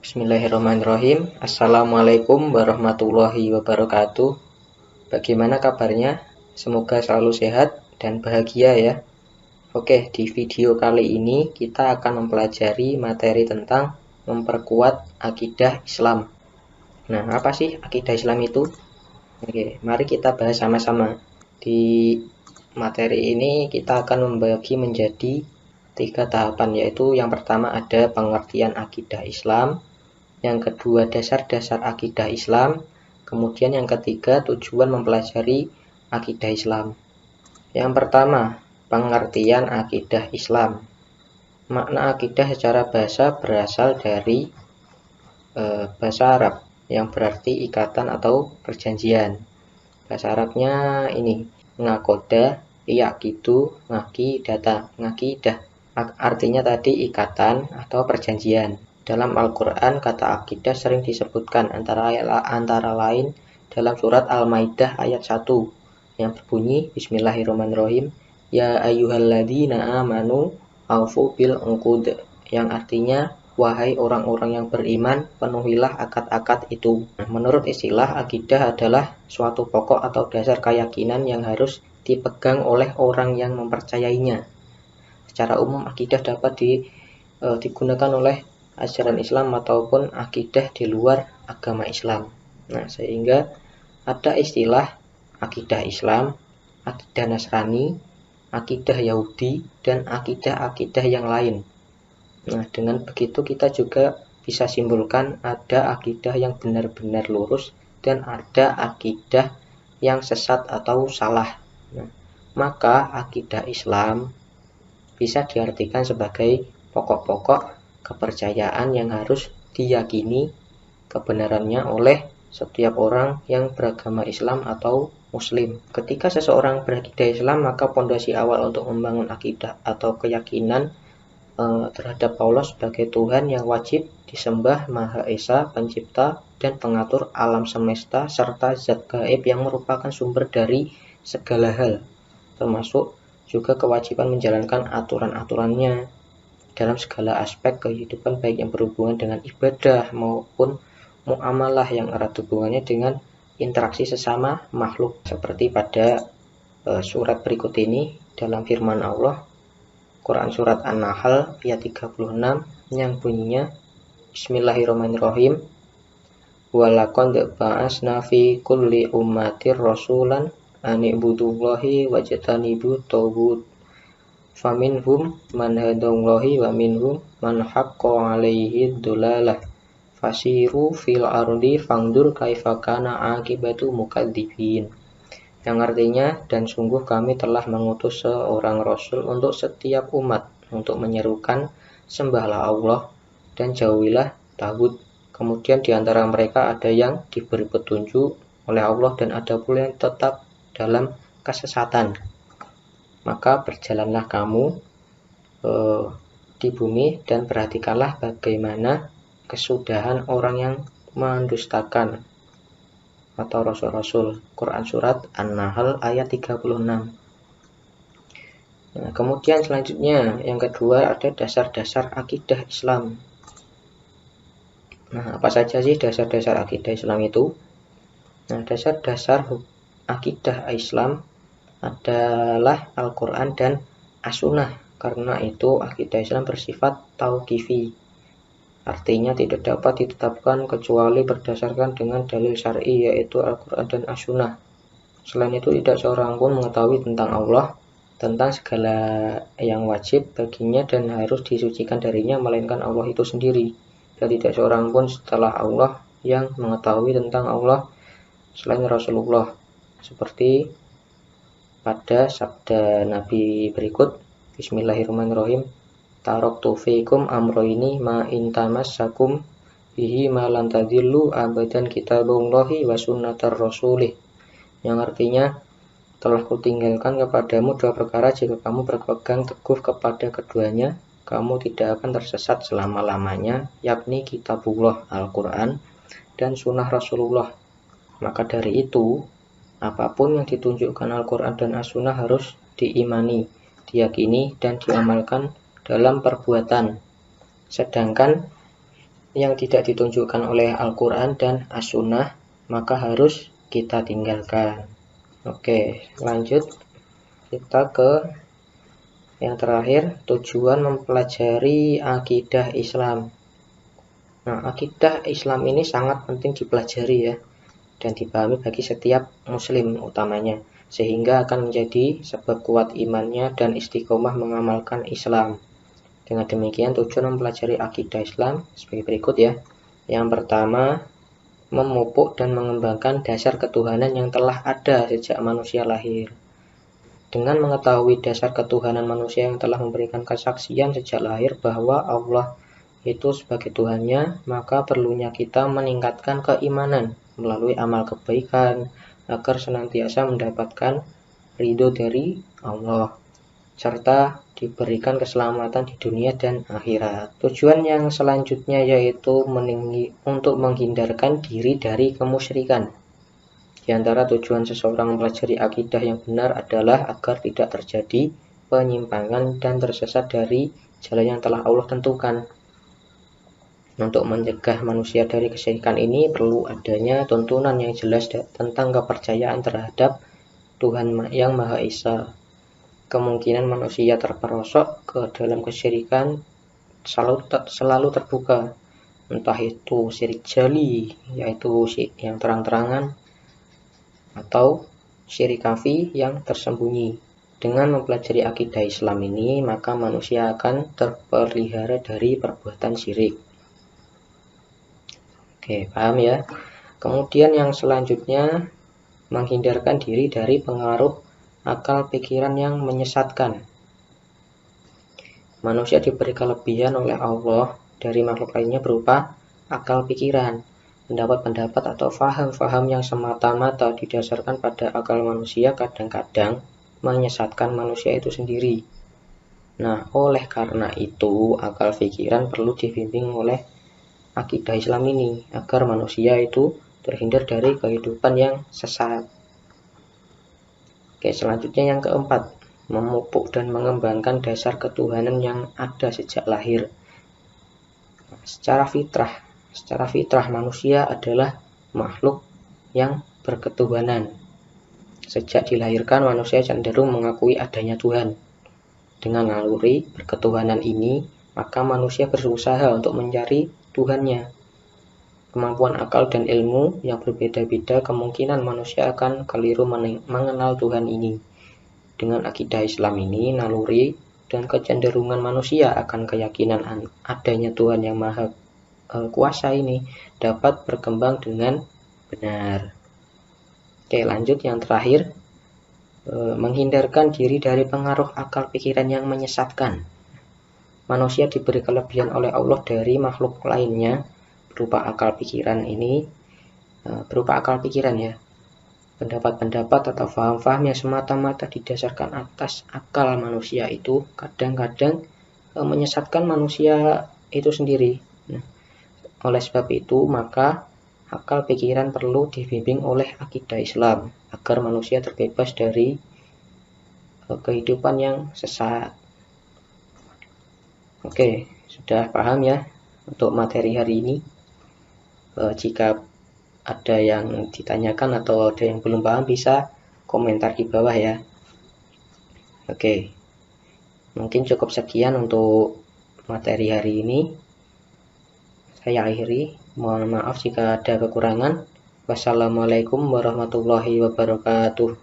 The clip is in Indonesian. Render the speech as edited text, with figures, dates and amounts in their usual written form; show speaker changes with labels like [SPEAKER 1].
[SPEAKER 1] Bismillahirrahmanirrahim. Assalamualaikum warahmatullahi wabarakatuh. Bagaimana kabarnya? Semoga selalu sehat dan bahagia ya. Oke, di video kali ini kita akan mempelajari materi tentang memperkuat akidah Islam. Nah, apa sih akidah Islam itu? Oke, mari kita bahas sama-sama. Di materi ini kita akan membagi menjadi 3 tahapan, yaitu yang pertama ada pengertian akidah Islam, yang kedua dasar-dasar akidah Islam, kemudian yang ketiga tujuan mempelajari akidah Islam. Yang pertama, pengertian akidah Islam. Makna akidah secara bahasa berasal dari bahasa Arab yang berarti ikatan atau perjanjian. Bahasa Arabnya ini ngakoda, yakidu, ngakidah. Artinya tadi ikatan atau perjanjian. Dalam Al-Quran, kata akidah sering disebutkan antara lain dalam surat Al-Maidah ayat 1 yang berbunyi Bismillahirrahmanirrahim, Ya ayyuhalladzina amanu aufu bil uqud, yang artinya wahai orang-orang yang beriman, penuhilah akad-akad itu. Menurut istilah, akidah adalah suatu pokok atau dasar keyakinan yang harus dipegang oleh orang yang mempercayainya. Secara umum, akidah dapat digunakan oleh ajaran Islam ataupun akidah di luar agama Islam. Nah, sehingga ada istilah akidah Islam, akidah Nasrani, akidah Yahudi, dan akidah-akidah yang lain. Nah, dengan begitu kita juga bisa simpulkan ada akidah yang benar-benar lurus dan ada akidah yang sesat atau salah. Nah, maka akidah Islam bisa diartikan sebagai pokok-pokok kepercayaan yang harus diyakini kebenarannya oleh setiap orang yang beragama Islam atau Muslim. Ketika seseorang berakidah Islam, maka pondasi awal untuk membangun akidah atau keyakinan terhadap Allah sebagai Tuhan yang wajib disembah, Maha Esa, pencipta dan pengatur alam semesta, serta zat gaib yang merupakan sumber dari segala hal, termasuk juga kewajiban menjalankan aturan-aturannya dalam segala aspek kehidupan, baik yang berhubungan dengan ibadah maupun muamalah yang erat hubungannya dengan interaksi sesama makhluk, seperti pada surat berikut ini dalam firman Allah, Quran surat An-Nahl ayat 36 yang bunyinya Bismillahirrahmanirrahim, walaqad ba'asna fi kulli ummatir rasulan ani'budullahi wajtanibu taghut faminhum man hadallahi wa minhum man haqqa 'alaihi dhalalah fasiru fil ardi fangdur kaifa kana akibatu mukadzibin, yang artinya, dan sungguh kami telah mengutus seorang rasul untuk setiap umat untuk menyerukan sembahlah Allah dan jauhilah taghut. Kemudian di antara mereka ada yang diberi petunjuk oleh Allah dan ada pula yang tetap dalam kesesatan. Maka berjalanlah kamu di bumi dan perhatikanlah bagaimana kesudahan orang yang mendustakan atau rasul-rasul. Quran surat An-Nahl ayat 36. Nah, kemudian selanjutnya yang kedua ada dasar-dasar akidah Islam. Nah, apa saja sih dasar-dasar akidah Islam itu? Nah, dasar-dasar akidah Islam adalah Al-Quran dan As-Sunnah. Karena itu akidah Islam bersifat tauqifi. Artinya tidak dapat ditetapkan kecuali berdasarkan dengan dalil syar'i, yaitu Al-Quran dan As-Sunnah. Selain itu tidak seorang pun mengetahui tentang Allah, tentang segala yang wajib baginya dan harus disucikan darinya, melainkan Allah itu sendiri. Dan tidak seorang pun setelah Allah yang mengetahui tentang Allah selain Rasulullah, seperti pada sabda Nabi berikut, Bismillahirrahmanirrahim, taraktu fikum amroini ma intamassakum bihi ma lan tadillu abadan kitabullahi wa sunnatar rasulih, yang artinya, telah kutinggalkan kepadamu 2 perkara, jika kamu berpegang teguh kepada keduanya, kamu tidak akan tersesat selama-lamanya, yakni kitabullah Al-Quran dan sunnah Rasulullah. Maka dari itu, apapun yang ditunjukkan Al-Quran dan As-Sunnah harus diimani, diyakini, dan diamalkan dalam perbuatan. Sedangkan yang tidak ditunjukkan oleh Al-Quran dan As-Sunnah, maka harus kita tinggalkan. Oke, lanjut kita ke yang terakhir, tujuan mempelajari akidah Islam. Nah, akidah Islam ini sangat penting dipelajari ya, dan dipahami bagi setiap muslim utamanya, sehingga akan menjadi sebab kuat imannya dan istiqomah mengamalkan Islam. Dengan demikian, tujuan mempelajari akidah Islam sebagai berikut ya. Yang pertama, memupuk dan mengembangkan dasar ketuhanan yang telah ada sejak manusia lahir. Dengan mengetahui dasar ketuhanan manusia yang telah memberikan kesaksian sejak lahir bahwa Allah itu sebagai Tuhannya, maka perlunya kita meningkatkan keimanan melalui amal kebaikan agar senantiasa mendapatkan ridho dari Allah serta diberikan keselamatan di dunia dan akhirat. Tujuan yang selanjutnya yaitu untuk menghindarkan diri dari kemusyrikan. Di antara tujuan seseorang mempelajari akidah yang benar adalah agar tidak terjadi penyimpangan dan tersesat dari jalan yang telah Allah tentukan. Untuk mencegah manusia dari kesyirikan ini perlu adanya tuntunan yang jelas tentang kepercayaan terhadap Tuhan yang Maha Esa. Kemungkinan manusia terperosok ke dalam kesyirikan selalu terbuka, entah itu syirik jali, yaitu yang terang-terangan, atau syirik khafi yang tersembunyi. Dengan mempelajari akidah Islam ini, maka manusia akan terpelihara dari perbuatan syirik. Oke, paham ya? Kemudian yang selanjutnya, menghindarkan diri dari pengaruh akal pikiran yang menyesatkan. Manusia diberi kelebihan oleh Allah dari makhluk lainnya berupa akal pikiran, pendapat-pendapat atau faham-faham yang semata-mata didasarkan pada akal manusia kadang-kadang menyesatkan manusia itu sendiri. Nah, oleh karena itu, akal pikiran perlu dibimbing oleh akidah Islam ini agar manusia itu terhindar dari kehidupan yang sesat. Oke, selanjutnya yang keempat, memupuk dan mengembangkan dasar ketuhanan yang ada sejak lahir. Secara fitrah manusia adalah makhluk yang berketuhanan. Sejak dilahirkan, manusia cenderung mengakui adanya Tuhan. Dengan naluri berketuhanan ini, maka manusia berusaha untuk mencari Tuhannya. Kemampuan akal dan ilmu yang berbeda-beda, kemungkinan manusia akan keliru mengenal Tuhan ini. Dengan akidah Islam ini, naluri dan kecenderungan manusia akan keyakinan adanya Tuhan yang Maha Kuasa ini dapat berkembang dengan benar. Oke, lanjut yang terakhir, menghindarkan diri dari pengaruh akal pikiran yang menyesatkan. Manusia diberi kelebihan oleh Allah dari makhluk lainnya berupa akal pikiran ya. Pendapat-pendapat atau faham-faham yang semata-mata didasarkan atas akal manusia itu kadang-kadang menyesatkan manusia itu sendiri. Nah, oleh sebab itu, maka akal pikiran perlu dibimbing oleh akidah Islam agar manusia terbebas dari kehidupan yang sesat. Oke, sudah paham ya untuk materi hari ini. Jika ada yang ditanyakan atau ada yang belum paham, bisa komentar di bawah ya. Oke, mungkin cukup sekian untuk materi hari ini. Saya akhiri, mohon maaf jika ada kekurangan. Wassalamualaikum warahmatullahi wabarakatuh.